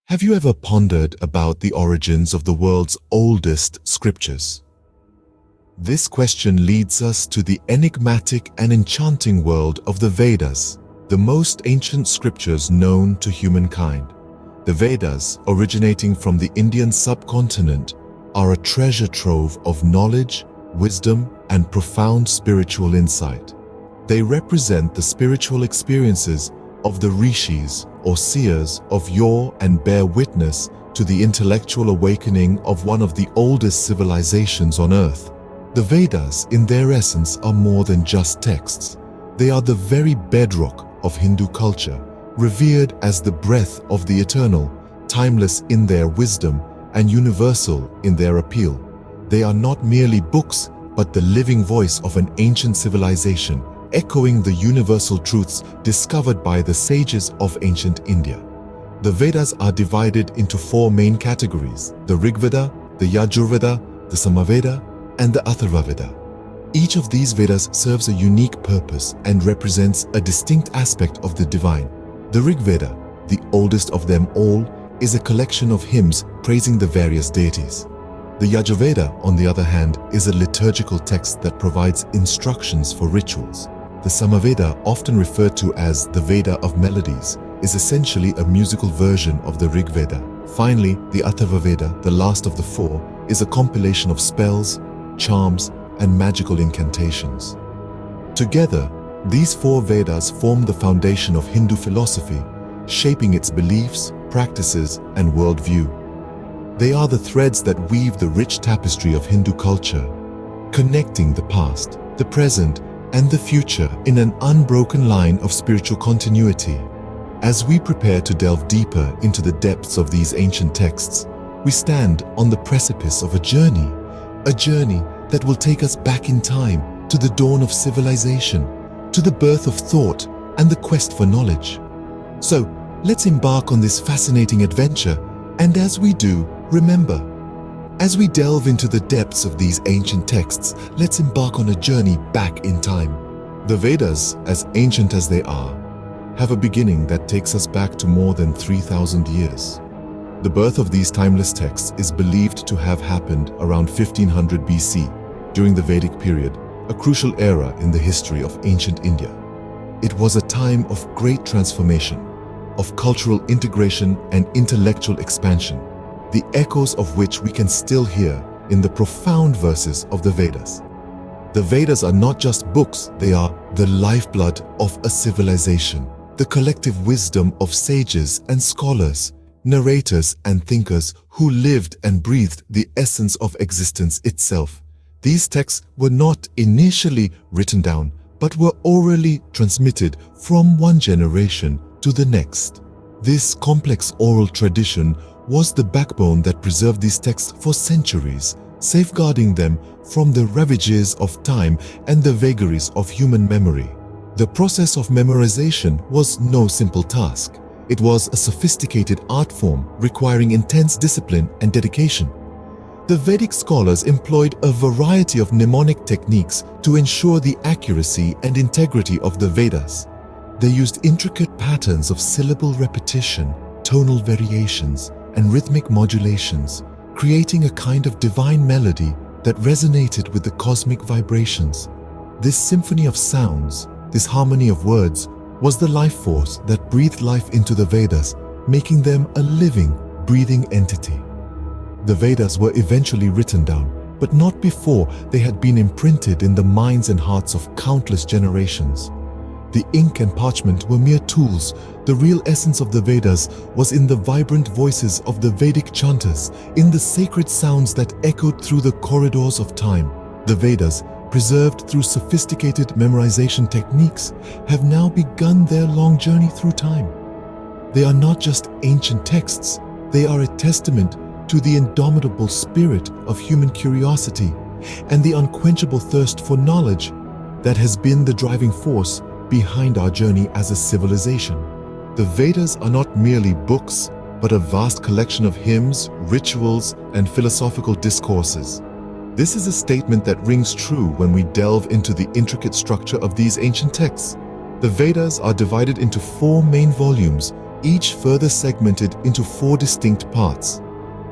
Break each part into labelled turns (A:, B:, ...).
A: Have you ever pondered about the origins of the world's oldest scriptures? This question leads us to the enigmatic and enchanting world of the Vedas, the most ancient scriptures known to humankind. The Vedas, originating from the Indian subcontinent, are a treasure trove of knowledge, wisdom, and profound spiritual insight. They represent the spiritual experiences of the rishis or seers of yore and bear witness to the intellectual awakening of one of the oldest civilizations on earth. The Vedas, in their essence, are more than just texts. They are the very bedrock of Hindu culture, revered as the breath of the eternal, timeless in their wisdom and universal in their appeal. They are not merely books, but the living voice of an ancient civilization, echoing the universal truths discovered by the sages of ancient India. The Vedas are divided into four main categories: the Rigveda, the Yajurveda, the Samaveda, and the Atharvaveda. Each of these Vedas serves a unique purpose and represents a distinct aspect of the divine. The Rigveda, the oldest of them all, is a collection of hymns praising the various deities. The Yajurveda, on the other hand, is a liturgical text that provides instructions for rituals. The Samaveda, often referred to as the Veda of melodies, is essentially a musical version of the Rigveda. Finally, the Atharvaveda, the last of the four, is a compilation of spells, charms, and magical incantations. Together, these four Vedas form the foundation of Hindu philosophy, shaping its beliefs, practices, and worldview. They are the threads that weave the rich tapestry of Hindu culture, connecting the past, the present, and the future in an unbroken line of spiritual continuity. As we prepare to delve deeper into the depths of these ancient texts, we stand on the precipice of a journey that will take us back in time to the dawn of civilization, to the birth of thought and the quest for knowledge. So, let's embark on this fascinating adventure, and as we do, remember, as we delve into the depths of these ancient texts, let's embark on a journey back in time. The Vedas, as ancient as they are, have a beginning that takes us back to more than 3,000 years. The birth of these timeless texts is believed to have happened around 1500 BC, during the Vedic period, a crucial era in the history of ancient India. It was a time of great transformation, of cultural integration and intellectual expansion, the echoes of which we can still hear in the profound verses of the Vedas. The Vedas are not just books, they are the lifeblood of a civilization, the collective wisdom of sages and scholars, narrators and thinkers who lived and breathed the essence of existence itself. These texts were not initially written down, but were orally transmitted from one generation to the next. This complex oral tradition was the backbone that preserved these texts for centuries, safeguarding them from the ravages of time and the vagaries of human memory. The process of memorization was no simple task. It was a sophisticated art form requiring intense discipline and dedication. The Vedic scholars employed a variety of mnemonic techniques to ensure the accuracy and integrity of the Vedas. They used intricate patterns of syllable repetition, tonal variations, and rhythmic modulations, creating a kind of divine melody that resonated with the cosmic vibrations. This symphony of sounds, this harmony of words, was the life force that breathed life into the Vedas, making them a living, breathing entity. The Vedas were eventually written down, but not before they had been imprinted in the minds and hearts of countless generations. The ink and parchment were mere tools. The real essence of the Vedas was in the vibrant voices of the Vedic chanters, in the sacred sounds that echoed through the corridors of time. The Vedas, preserved through sophisticated memorization techniques, have now begun their long journey through time. They are not just ancient texts, they are a testament to the indomitable spirit of human curiosity and the unquenchable thirst for knowledge that has been the driving force behind our journey as a civilization. The Vedas are not merely books, but a vast collection of hymns, rituals, and philosophical discourses. This is a statement that rings true when we delve into the intricate structure of these ancient texts. The Vedas are divided into four main volumes, each further segmented into 4 distinct parts: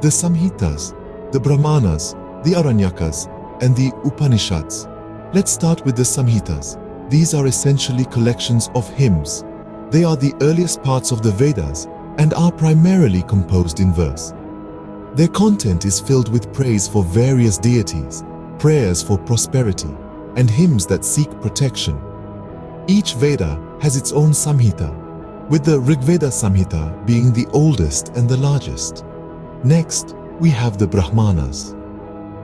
A: the Samhitas, the Brahmanas, the Aranyakas, and the Upanishads. Let's start with the Samhitas. These are essentially collections of hymns. They are the earliest parts of the Vedas and are primarily composed in verse. Their content is filled with praise for various deities, prayers for prosperity, and hymns that seek protection. Each Veda has its own Samhita, with the Rigveda Samhita being the oldest and the largest. Next, we have the Brahmanas.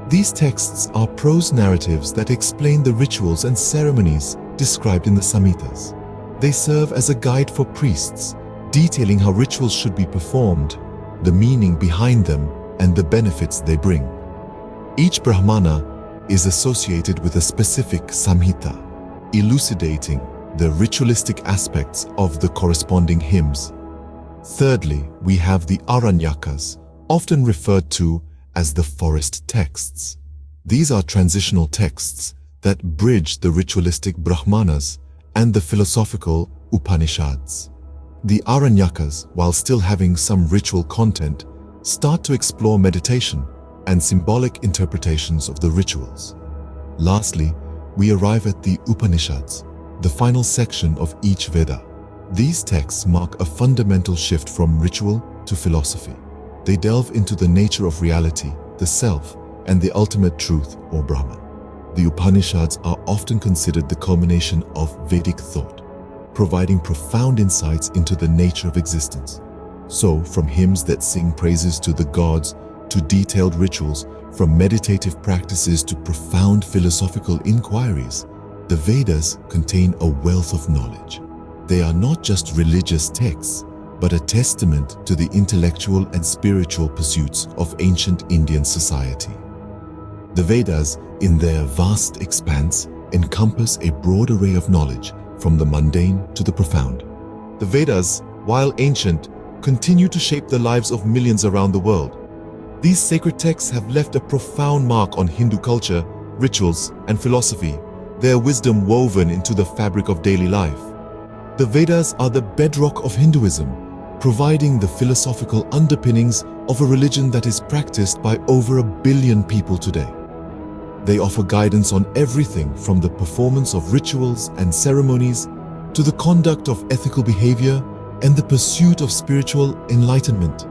A: These texts are prose narratives that explain the rituals and ceremonies described in the Samhitas. They serve as a guide for priests, detailing how rituals should be performed, the meaning behind them, and the benefits they bring. Each Brahmana is associated with a specific Samhita, elucidating the ritualistic aspects of the corresponding hymns. Thirdly, we have the Aranyakas, often referred to as the forest texts. These are transitional texts that bridge the ritualistic Brahmanas and the philosophical Upanishads. The Aranyakas, while still having some ritual content, start to explore meditation and symbolic interpretations of the rituals. Lastly, we arrive at the Upanishads, the final section of each Veda. These texts mark a fundamental shift from ritual to philosophy. They delve into the nature of reality, the self, and the ultimate truth or Brahman. The Upanishads are often considered the culmination of Vedic thought, providing profound insights into the nature of existence. So, from hymns that sing praises to the gods, to detailed rituals, from meditative practices to profound philosophical inquiries, the Vedas contain a wealth of knowledge. They are not just religious texts, but a testament to the intellectual and spiritual pursuits of ancient Indian society. The Vedas, in their vast expanse, encompass a broad array of knowledge, from the mundane to the profound. The Vedas, while ancient, continue to shape the lives of millions around the world. These sacred texts have left a profound mark on Hindu culture, rituals, and philosophy, their wisdom woven into the fabric of daily life. The Vedas are the bedrock of Hinduism, providing the philosophical underpinnings of a religion that is practiced by over 1 billion people today. They offer guidance on everything from the performance of rituals and ceremonies to the conduct of ethical behavior and the pursuit of spiritual enlightenment.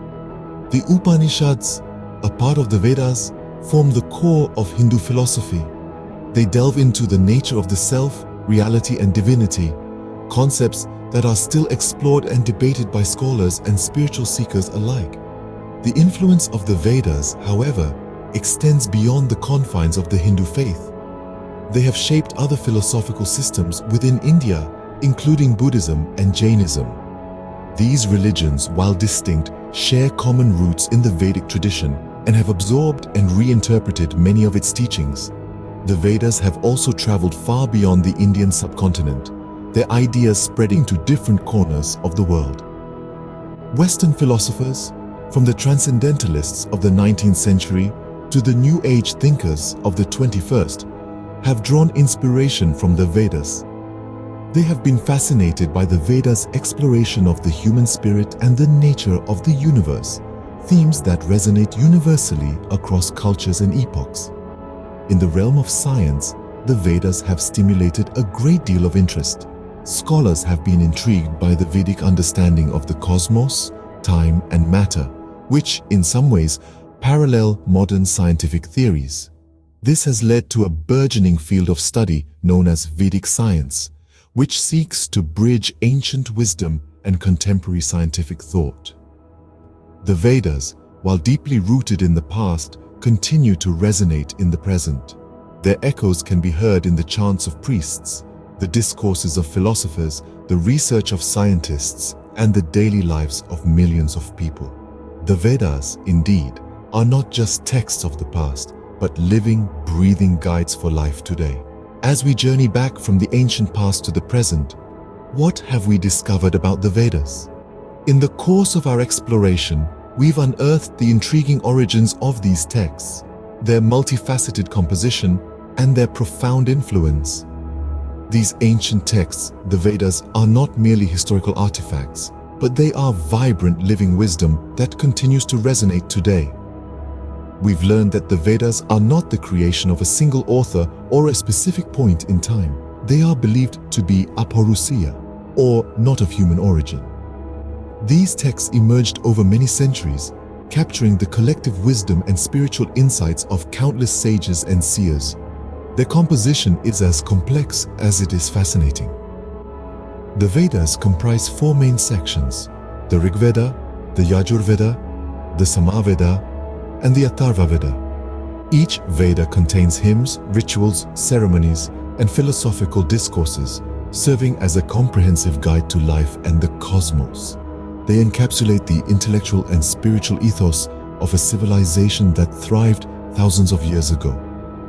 A: The Upanishads, a part of the Vedas, form the core of Hindu philosophy. They delve into the nature of the self, reality, and divinity, concepts that are still explored and debated by scholars and spiritual seekers alike. The influence of the Vedas, however, extends beyond the confines of the Hindu faith. They have shaped other philosophical systems within India, including Buddhism and Jainism. These religions, while distinct, share common roots in the Vedic tradition and have absorbed and reinterpreted many of its teachings. The Vedas have also traveled far beyond the Indian subcontinent, their ideas spreading to different corners of the world. Western philosophers, from the transcendentalists of the 19th century to the New Age thinkers of the 21st, have drawn inspiration from the Vedas. They have been fascinated by the Vedas' exploration of the human spirit and the nature of the universe, themes that resonate universally across cultures and epochs. In the realm of science, the Vedas have stimulated a great deal of interest. Scholars have been intrigued by the Vedic understanding of the cosmos, time, and matter, which, in some ways, parallel modern scientific theories. This has led to a burgeoning field of study known as Vedic science, which seeks to bridge ancient wisdom and contemporary scientific thought. The Vedas, while deeply rooted in the past, continue to resonate in the present. Their echoes can be heard in the chants of priests, the discourses of philosophers, the research of scientists, and the daily lives of millions of people. The Vedas, indeed, are not just texts of the past, but living, breathing guides for life today. As we journey back from the ancient past to the present, what have we discovered about the Vedas? In the course of our exploration, we've unearthed the intriguing origins of these texts, their multifaceted composition, and their profound influence. These ancient texts, the Vedas, are not merely historical artifacts. but they are vibrant living wisdom that continues to resonate today. We've learned that the Vedas are not the creation of a single author or a specific point in time. They are believed to be apaurusiya, or not of human origin. These texts emerged over many centuries, capturing the collective wisdom and spiritual insights of countless sages and seers. Their composition is as complex as it is fascinating. The Vedas comprise 4 main sections: the Rigveda, the Yajurveda, the Samaveda, and the Atharvaveda. Each Veda contains hymns, rituals, ceremonies, and philosophical discourses, serving as a comprehensive guide to life and the cosmos. They encapsulate the intellectual and spiritual ethos of a civilization that thrived thousands of years ago.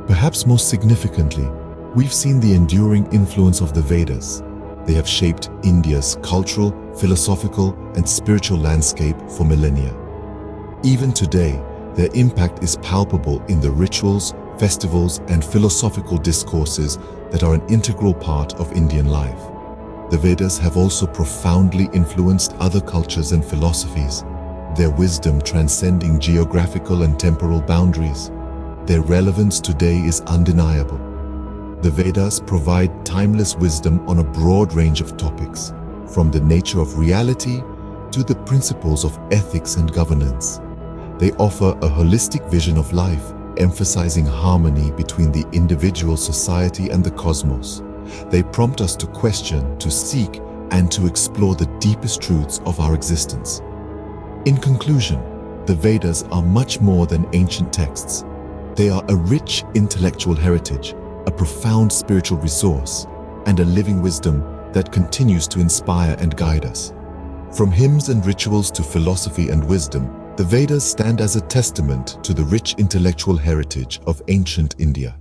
A: Perhaps most significantly, we've seen the enduring influence of the Vedas. They have shaped India's cultural, philosophical, and spiritual landscape for millennia. Even today, their impact is palpable in the rituals, festivals, and philosophical discourses that are an integral part of Indian life. The Vedas have also profoundly influenced other cultures and philosophies, their wisdom transcending geographical and temporal boundaries. Their relevance today is undeniable. The Vedas provide timeless wisdom on a broad range of topics, from the nature of reality to the principles of ethics and governance. They offer a holistic vision of life, emphasizing harmony between the individual, society, and the cosmos. They prompt us to question, to seek, and to explore the deepest truths of our existence. In conclusion, the Vedas are much more than ancient texts. They are a rich intellectual heritage, a profound spiritual resource, and a living wisdom that continues to inspire and guide us. From hymns and rituals to philosophy and wisdom, the Vedas stand as a testament to the rich intellectual heritage of ancient India.